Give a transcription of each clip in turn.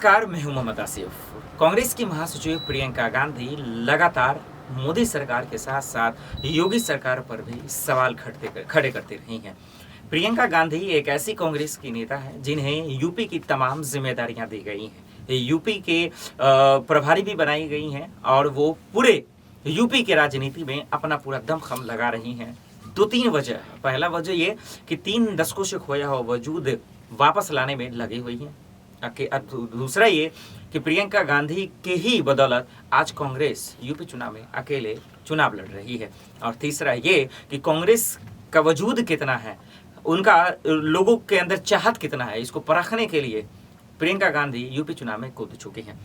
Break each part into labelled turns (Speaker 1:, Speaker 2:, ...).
Speaker 1: नमस्कार, मैं हूं मोहम्मद आसिफ। कांग्रेस की महासचिव प्रियंका गांधी लगातार मोदी सरकार के साथ साथ योगी सरकार पर भी सवाल खड़े करती रही हैं। प्रियंका गांधी एक ऐसी कांग्रेस की नेता है जिन्हें यूपी की तमाम जिम्मेदारियां दी गई हैं, यूपी के प्रभारी भी बनाई गई हैं और वो पूरे यूपी के राजनीति में अपना पूरा दमखम लगा रही हैं। दो तीन वजह है। पहला वजह ये कि 3 दशकों से खोया हुआ वजूद वापस लाने में लगी हुई है। दूसरा ये कि प्रियंका गांधी के ही बदौलत आज कांग्रेस यूपी चुनाव में अकेले चुनाव लड़ रही है। और तीसरा ये कि कांग्रेस का वजूद कितना है, उनका लोगों के अंदर चाहत कितना है, इसको परखने के लिए प्रियंका गांधी यूपी चुनाव में कूद चुकी हैं।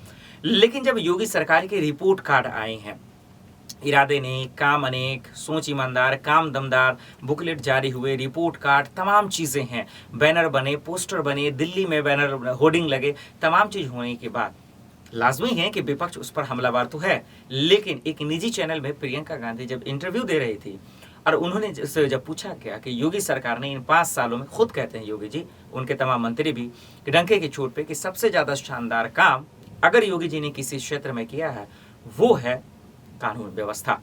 Speaker 1: लेकिन जब योगी सरकार के रिपोर्ट कार्ड आए हैं, इरादे नेक, काम अनेक, सोच ईमानदार, काम दमदार, बुकलेट जारी हुए, रिपोर्ट कार्ड, तमाम चीज़ें हैं, बैनर बने, पोस्टर बने, दिल्ली में बैनर होर्डिंग लगे, तमाम चीज़ होने के बाद लाजमी है कि विपक्ष उस पर हमलावर तो है। लेकिन एक निजी चैनल में प्रियंका गांधी जब इंटरव्यू दे रही थी और उन्होंने जब पूछा गया कि योगी सरकार ने इन 5 सालों में, खुद कहते हैं योगी जी, उनके तमाम मंत्री भी, डंके की चोट पे कि सबसे ज़्यादा शानदार काम अगर योगी जी ने किसी क्षेत्र में किया है वो है कानून व्यवस्था।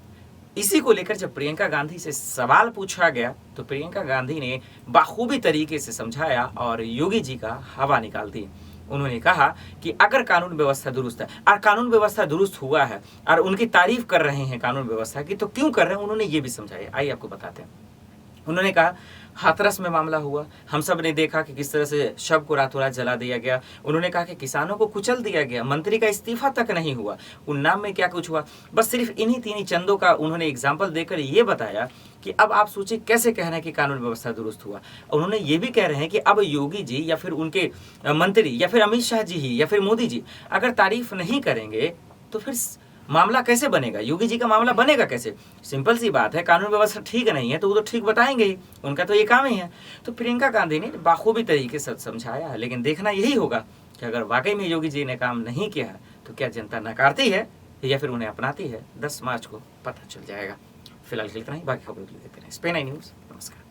Speaker 1: इसी को लेकर जब प्रियंका गांधी से सवाल पूछा गया तो प्रियंका गांधी ने बाखूबी तरीके से समझाया और योगी जी का हवा निकाल दी। उन्होंने कहा कि अगर कानून व्यवस्था दुरुस्त है और कानून व्यवस्था दुरुस्त हुआ है और उनकी तारीफ कर रहे हैं कानून व्यवस्था की, तो क्यों कर रहे हैं, उन्होंने ये भी समझाया। आइए आपको बताते हैं। उन्होंने कहा हाथरस में मामला हुआ, हम सब ने देखा कि किस तरह से शव को रातों रात जला दिया गया। उन्होंने कहा कि किसानों को कुचल दिया गया, मंत्री का इस्तीफा तक नहीं हुआ, उन्नाव में क्या कुछ हुआ। बस सिर्फ इन्हीं 3 चंदों का उन्होंने एग्जाम्पल देकर ये बताया कि अब आप सोचिए कैसे कह रहे हैं कि कानून व्यवस्था दुरुस्त हुआ। उन्होंने ये भी कह रहे हैं कि अब योगी जी या फिर उनके मंत्री या फिर अमित शाह जी ही या फिर मोदी जी अगर तारीफ नहीं करेंगे तो फिर मामला कैसे बनेगा, योगी जी का मामला बनेगा कैसे। सिंपल सी बात है, कानून व्यवस्था ठीक नहीं है तो वो तो ठीक बताएंगे ही, उनका तो ये काम ही है। तो प्रियंका गांधी ने बाखूबी तरीके से समझाया। लेकिन देखना यही होगा कि अगर वाकई में योगी जी ने काम नहीं किया तो क्या जनता नकारती है या फिर उन्हें अपनाती है, 10 मार्च को पता चल जाएगा। फिलहाल इतना ही, बाकी खबरों के लिए देखते रहें स्पेन आई न्यूज़। नमस्कार।